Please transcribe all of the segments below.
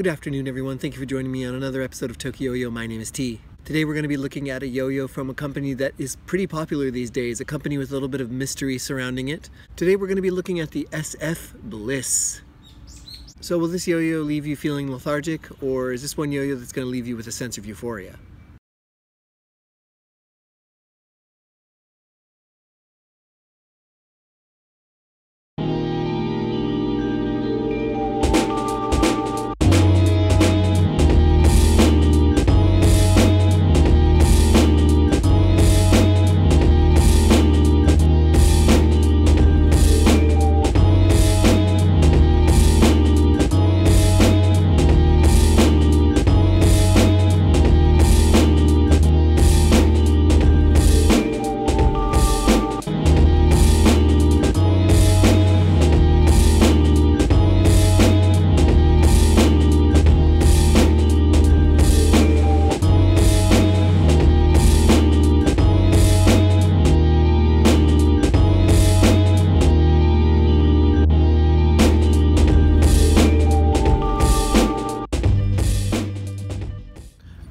Good afternoon everyone, thank you for joining me on another episode of Yoyo. My name is T. Today we're going to be looking at a yo-yo from a company that is pretty popular these days, a company with a little bit of mystery surrounding it. Today we're going to be looking at the SF Bliss. So will this yo-yo leave you feeling lethargic, or is this one yo-yo that's going to leave you with a sense of euphoria?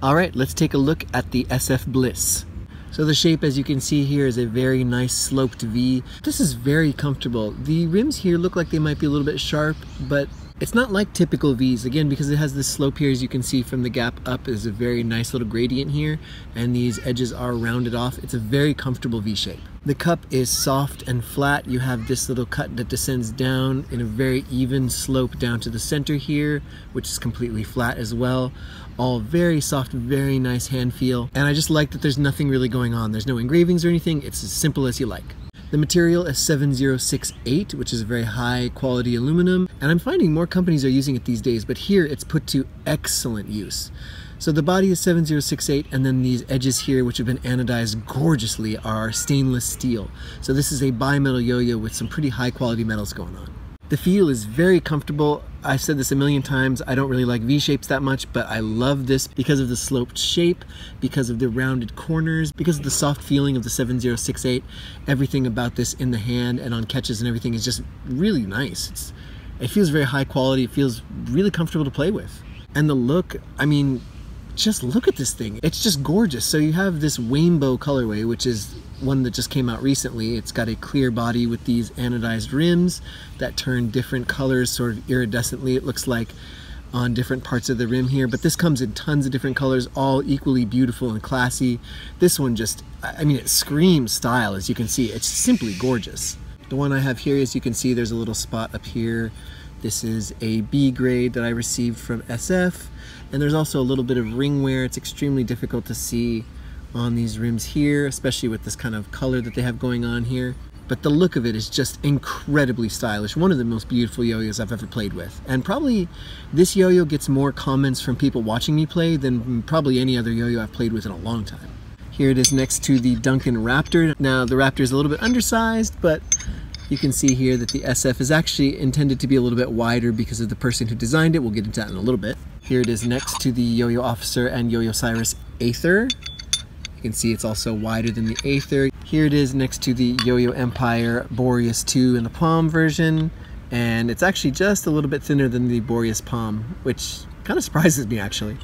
Alright, let's take a look at the SF Bliss. So the shape, as you can see here, is a very nice sloped V. This is very comfortable. The rims here look like they might be a little bit sharp, but it's not like typical Vs. Again, because it has this slope here, as you can see from the gap up, is a very nice little gradient here, and these edges are rounded off. It's a very comfortable V shape. The cup is soft and flat. You have this little cut that descends down in a very even slope down to the center here, which is completely flat as well. All very soft, very nice hand feel. And I just like that there's nothing really going on. There's no engravings or anything. It's as simple as you like. The material is 7068, which is a very high quality aluminum. And I'm finding more companies are using it these days, but here it's put to excellent use. So the body is 7068, and then these edges here, which have been anodized gorgeously, are stainless steel. So this is a bimetal yo-yo with some pretty high quality metals going on. The feel is very comfortable. I've said this a million times, I don't really like V-shapes that much, but I love this because of the sloped shape, because of the rounded corners, because of the soft feeling of the 7068. Everything about this in the hand and on catches and everything is just really nice. It feels very high quality, it feels really comfortable to play with. And the look, I mean, just look at this thing. It's just gorgeous. So you have this rainbow colorway, which is one that just came out recently. It's got a clear body with these anodized rims that turn different colors sort of iridescently, it looks like, on different parts of the rim here. But this comes in tons of different colors, all equally beautiful and classy. This one just, I mean, it screams style, as you can see. It's simply gorgeous. The one I have here, as you can see, there's a little spot up here. This is a B grade that I received from SF. And there's also a little bit of ring wear. It's extremely difficult to see on these rims here, especially with this kind of color that they have going on here. But the look of it is just incredibly stylish. One of the most beautiful yo-yos I've ever played with. And probably this yo-yo gets more comments from people watching me play than probably any other yo-yo I've played with in a long time. Here it is next to the Duncan Raptor. Now the Raptor is a little bit undersized, but you can see here that the SF is actually intended to be a little bit wider because of the person who designed it. We'll get into that in a little bit. Here it is next to the Yo-Yo Officer and Yo-Yo Cyrus Aether. You can see it's also wider than the Aether. Here it is next to the Yo-Yo Empire Boreas 2 in the Palm version. And it's actually just a little bit thinner than the Boreas Palm, which kind of surprises me actually.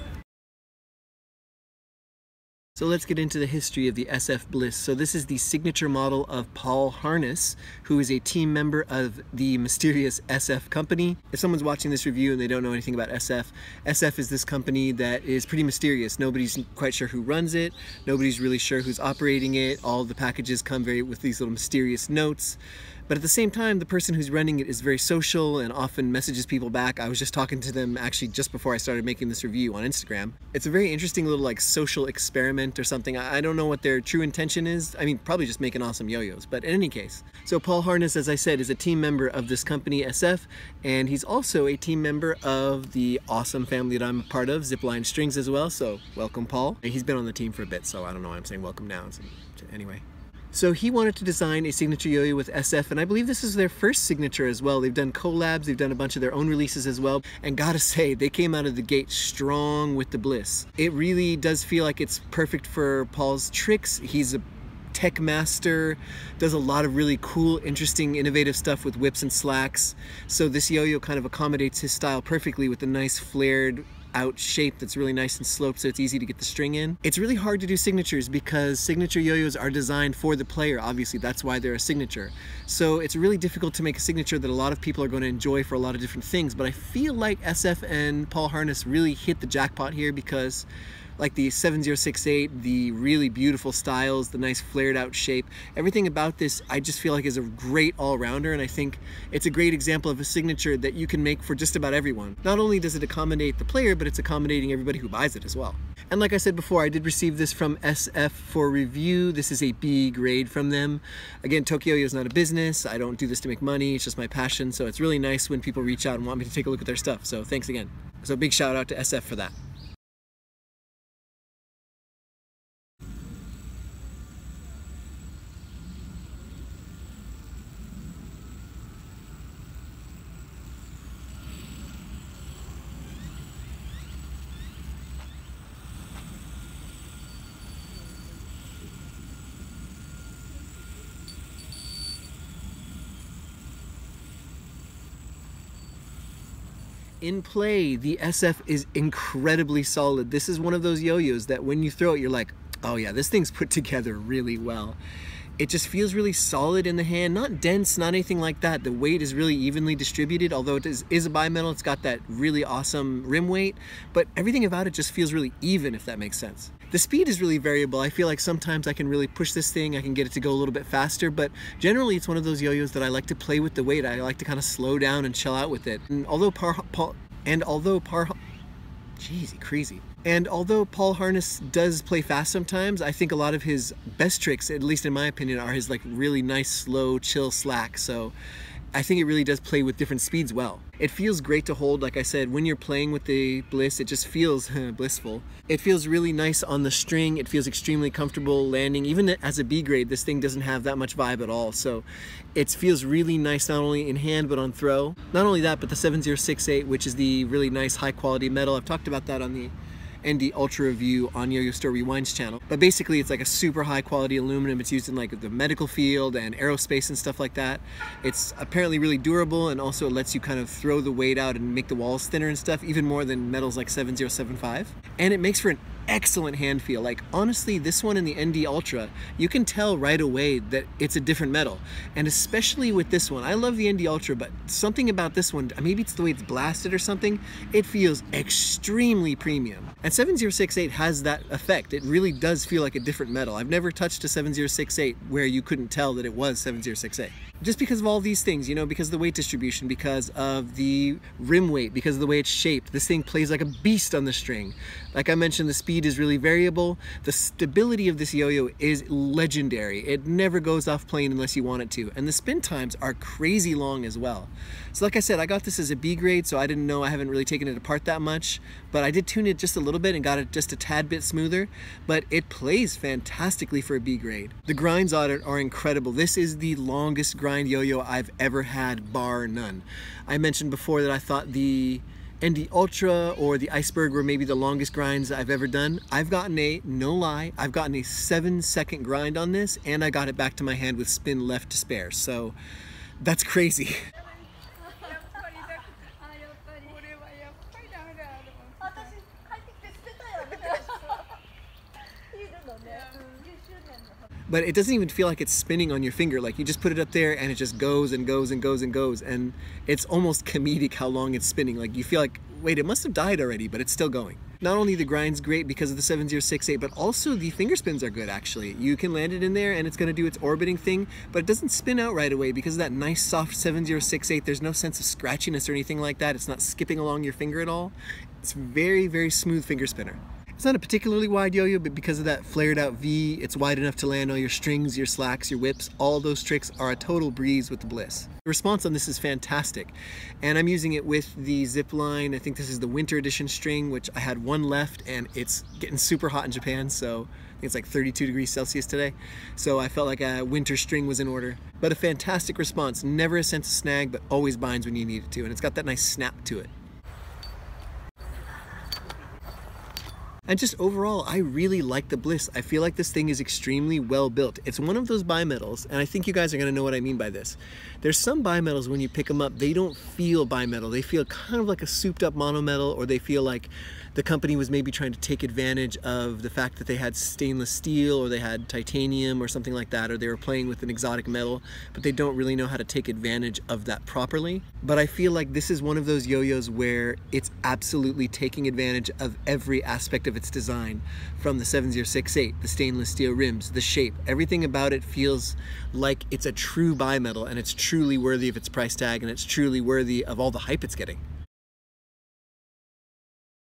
So let's get into the history of the SF Bliss. So this is the signature model of Paul Harness, who is a team member of the mysterious SF company. If someone's watching this review and they don't know anything about SF, SF is this company that is pretty mysterious. Nobody's quite sure who runs it. Nobody's really sure who's operating it. All the packages come with these little mysterious notes. But at the same time, the person who's running it is very social and often messages people back. I was just talking to them actually just before I started making this review on Instagram. It's a very interesting little like social experiment or something. I don't know what their true intention is. I mean, probably just making awesome yo-yos, but in any case. So Paul Harness, as I said, is a team member of this company, SF, and he's also a team member of the awesome family that I'm a part of, Zipline Strings as well, so welcome Paul. He's been on the team for a bit, so I don't know why I'm saying welcome now. So, anyway. So he wanted to design a signature yo-yo with SF, and I believe this is their first signature as well. They've done collabs, they've done a bunch of their own releases as well, and gotta say, they came out of the gate strong with the Bliss. It really does feel like it's perfect for Paul's tricks. He's a tech master, does a lot of really cool, interesting, innovative stuff with whips and slacks. So this yo-yo kind of accommodates his style perfectly with the nice flared out shape that's really nice and sloped, so it's easy to get the string in. It's really hard to do signatures because signature yo-yos are designed for the player. Obviously, that's why they're a signature. So it's really difficult to make a signature that a lot of people are going to enjoy for a lot of different things. But I feel like SF and Paul Harness really hit the jackpot here, because like the 7068, the really beautiful styles, the nice flared out shape, everything about this I just feel like is a great all-rounder, and I think it's a great example of a signature that you can make for just about everyone. Not only does it accommodate the player, but it's accommodating everybody who buys it as well. And like I said before, I did receive this from SF for review. This is a B grade from them. Again, Tokyo is not a business. I don't do this to make money. It's just my passion. So it's really nice when people reach out and want me to take a look at their stuff. So thanks again. So big shout out to SF for that. In play, the SF is incredibly solid. This is one of those yo-yos that when you throw it, you're like, oh yeah, this thing's put together really well. It just feels really solid in the hand, not dense, not anything like that. The weight is really evenly distributed, although it is a bimetal. It's got that really awesome rim weight, but everything about it just feels really even, if that makes sense. The speed is really variable. I feel like sometimes I can really push this thing, I can get it to go a little bit faster, but generally it's one of those yo-yos that I like to play with the weight. I like to kind of slow down and chill out with it. And although Paul Harness does play fast sometimes, I think a lot of his best tricks, at least in my opinion, are his like really nice, slow, chill slack. So I think it really does play with different speeds well. It feels great to hold. Like I said, when you're playing with the Bliss, it just feels blissful. It feels really nice on the string. It feels extremely comfortable landing. Even as a B grade, this thing doesn't have that much vibe at all. So it feels really nice not only in hand, but on throw. Not only that, but the 7068, which is the really nice high quality metal. I've talked about that on the ND Ultra review on Yo-Yo Store Rewinds channel. But basically it's like a super high quality aluminum. It's used in like the medical field and aerospace and stuff like that. It's apparently really durable, and also it lets you kind of throw the weight out and make the walls thinner and stuff, even more than metals like 7075. And it makes for an excellent hand feel. Like honestly, this one in the ND Ultra, you can tell right away that it's a different metal. And especially with this one, I love the ND Ultra, but something about this one, maybe it's the way it's blasted or something, it feels extremely premium. And 7068 has that effect. It really does feel like a different metal. I've never touched a 7068 where you couldn't tell that it was 7068. Just because of all these things, you know, because of the weight distribution, because of the rim weight, because of the way it's shaped. This thing plays like a beast on the string. Like I mentioned, the speed is really variable. The stability of this yo-yo is legendary. It never goes off plane unless you want it to. And the spin times are crazy long as well. So like I said, I got this as a B grade, so I didn't know, I haven't really taken it apart that much, but I did tune it just a little bit and got it just a tad bit smoother, but it plays fantastically for a B grade. The grinds on it are incredible. This is the longest grind yo-yo I've ever had, bar none. I mentioned before that I thought the ND Ultra or the Iceberg were maybe the longest grinds I've ever done. I've gotten no lie, I've gotten a 7-second grind on this, and I got it back to my hand with spin left to spare. So that's crazy. But it doesn't even feel like it's spinning on your finger. Like you just put it up there and it just goes and goes and goes and goes, and it's almost comedic how long it's spinning. Like you feel like, wait, it must have died already, but it's still going. Not only the grind's great because of the 7068, but also the finger spins are good actually. You can land it in there and it's gonna do its orbiting thing, but it doesn't spin out right away because of that nice soft 7068. There's no sense of scratchiness or anything like that. It's not skipping along your finger at all. It's very, very smooth finger spinner. It's not a particularly wide yo-yo, but because of that flared out V, it's wide enough to land all your strings, your slacks, your whips. All those tricks are a total breeze with the Bliss. The response on this is fantastic. And I'm using it with the zip line. I think this is the winter edition string, which I had one left, and it's getting super hot in Japan, so I think it's like 32 degrees Celsius today. So I felt like a winter string was in order. But a fantastic response. Never a sense of snag, but always binds when you need it to. And it's got that nice snap to it. And just overall, I really like the Bliss. I feel like this thing is extremely well built. It's one of those bimetals, and I think you guys are gonna know what I mean by this. There's some bimetals, when you pick them up, they don't feel bimetal. They feel kind of like a souped up monometal, or they feel like the company was maybe trying to take advantage of the fact that they had stainless steel or they had titanium or something like that, or they were playing with an exotic metal, but they don't really know how to take advantage of that properly. But I feel like this is one of those yo-yos where it's absolutely taking advantage of every aspect of its design, from the 7068, the stainless steel rims, the shape, everything about it feels like it's a true bimetal, and it's truly worthy of its price tag, and it's truly worthy of all the hype it's getting.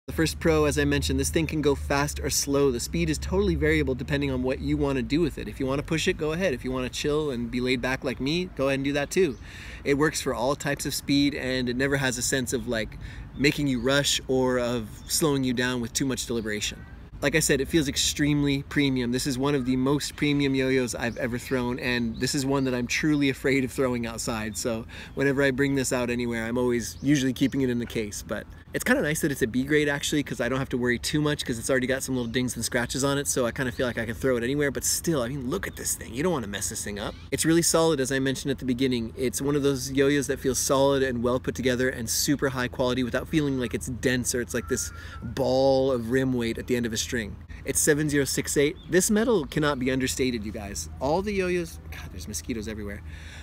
The first pro, as I mentioned, this thing can go fast or slow. The speed is totally variable depending on what you want to do with it. If you want to push it, go ahead. If you want to chill and be laid back like me, go ahead and do that too. It works for all types of speed, and it never has a sense of like making you rush or of slowing you down with too much deliberation. Like I said, it feels extremely premium. This is one of the most premium yo-yos I've ever thrown, and this is one that I'm truly afraid of throwing outside. So whenever I bring this out anywhere, I'm always usually keeping it in the case. But it's kind of nice that it's a B grade actually, because I don't have to worry too much, because it's already got some little dings and scratches on it. So I kind of feel like I can throw it anywhere, but still, I mean, look at this thing. You don't want to mess this thing up. It's really solid, as I mentioned at the beginning. It's one of those yo-yos that feels solid and well put together and super high quality without feeling like it's dense or it's like this ball of rim weight at the end of a string. It's 7068. This metal cannot be understated, you guys. All the yo-yos, God, there's mosquitoes everywhere.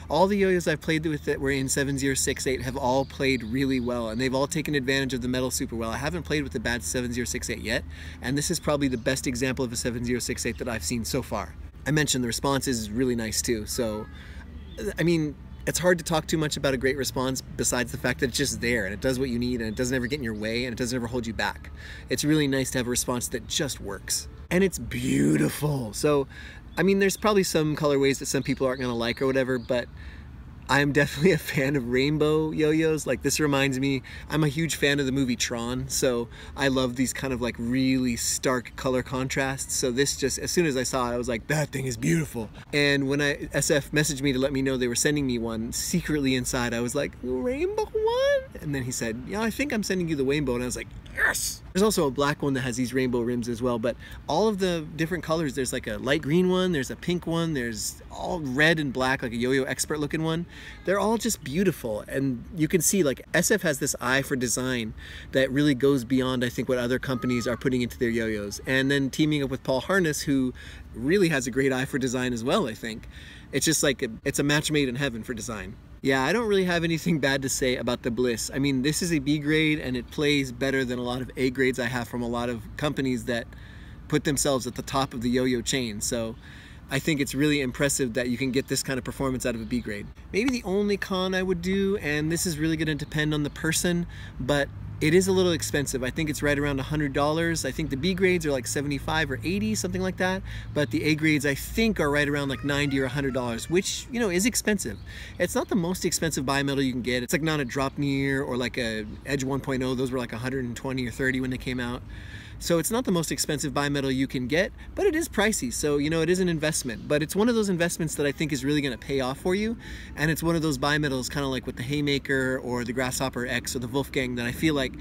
All the yo-yos I've played with that were in 7068 have all played really well, and they've all taken advantage of the metal super well. I haven't played with the bad 7068 yet, and this is probably the best example of a 7068 that I've seen so far. I mentioned the response is really nice too, so I mean, it's hard to talk too much about a great response besides the fact that it's just there and it does what you need and it doesn't ever get in your way and it doesn't ever hold you back. It's really nice to have a response that just works. And it's beautiful. So, I mean, there's probably some colorways that some people aren't gonna like or whatever, but I'm definitely a fan of rainbow yo-yos. Like, this reminds me, I'm a huge fan of the movie Tron, so I love these kind of like really stark color contrasts. So this just, as soon as I saw it, I was like, that thing is beautiful. And when SF messaged me to let me know they were sending me one, secretly inside I was like, rainbow one? And then he said, yeah, I think I'm sending you the rainbow. And I was like, yes! There's also a black one that has these rainbow rims as well, but all of the different colors, there's like a light green one, there's a pink one, there's all red and black, like a Yoyo expert looking one. They're all just beautiful, and you can see like SF has this eye for design that really goes beyond, I think, what other companies are putting into their yo-yos. And then teaming up with Paul Harness, who really has a great eye for design as well, I think. It's just like, it's a match made in heaven for design. Yeah, I don't really have anything bad to say about the Bliss. I mean, this is a B grade and it plays better than a lot of A grades I have from a lot of companies that put themselves at the top of the yo-yo chain. So I think it's really impressive that you can get this kind of performance out of a B grade. Maybe the only con I would do, and this is really going to depend on the person, but it is a little expensive. I think it's right around $100. I think the B grades are like 75 or 80, something like that. But the A grades I think are right around like $90 or $100, which, you know, is expensive. It's not the most expensive bimetal you can get. It's like not a Dropneer or like a Edge 1.0. Those were like 120 or 30 when they came out. So it's not the most expensive bimetal you can get, but it is pricey. So, you know, it is an investment, but it's one of those investments that I think is really going to pay off for you. And it's one of those bimetals, kind of like with the Haymaker or the Grasshopper X or the Wolfgang, that I feel like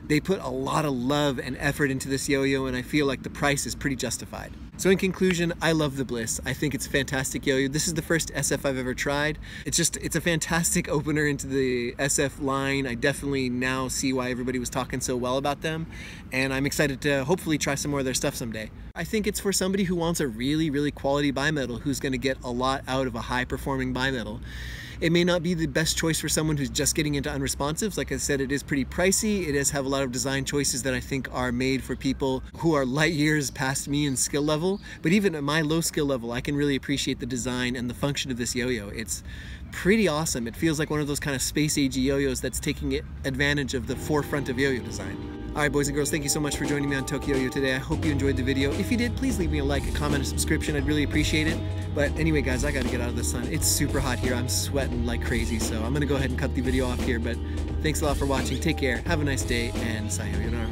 they put a lot of love and effort into this yo-yo, and I feel like the price is pretty justified. So in conclusion, I love the Bliss. I think it's a fantastic yo-yo. This is the first SF I've ever tried. It's a fantastic opener into the SF line. I definitely now see why everybody was talking so well about them, and I'm excited to hopefully try some more of their stuff someday. I think it's for somebody who wants a really, really quality bimetal, who's going to get a lot out of a high-performing bimetal. It may not be the best choice for someone who's just getting into unresponsives. Like I said, it is pretty pricey. It does have a lot of design choices that I think are made for people who are light years past me in skill level. But even at my low skill level, I can really appreciate the design and the function of this yo-yo. It's pretty awesome. It feels like one of those kind of space-agey yo-yos that's taking advantage of the forefront of yo-yo design. Alright boys and girls, thank you so much for joining me on Tokyo Yo today. I hope you enjoyed the video. If you did, please leave me a like, a comment, a subscription. I'd really appreciate it. But anyway guys, I gotta get out of the sun. It's super hot here. I'm sweating like crazy, so I'm gonna go ahead and cut the video off here. But thanks a lot for watching. Take care, have a nice day, and sayonara.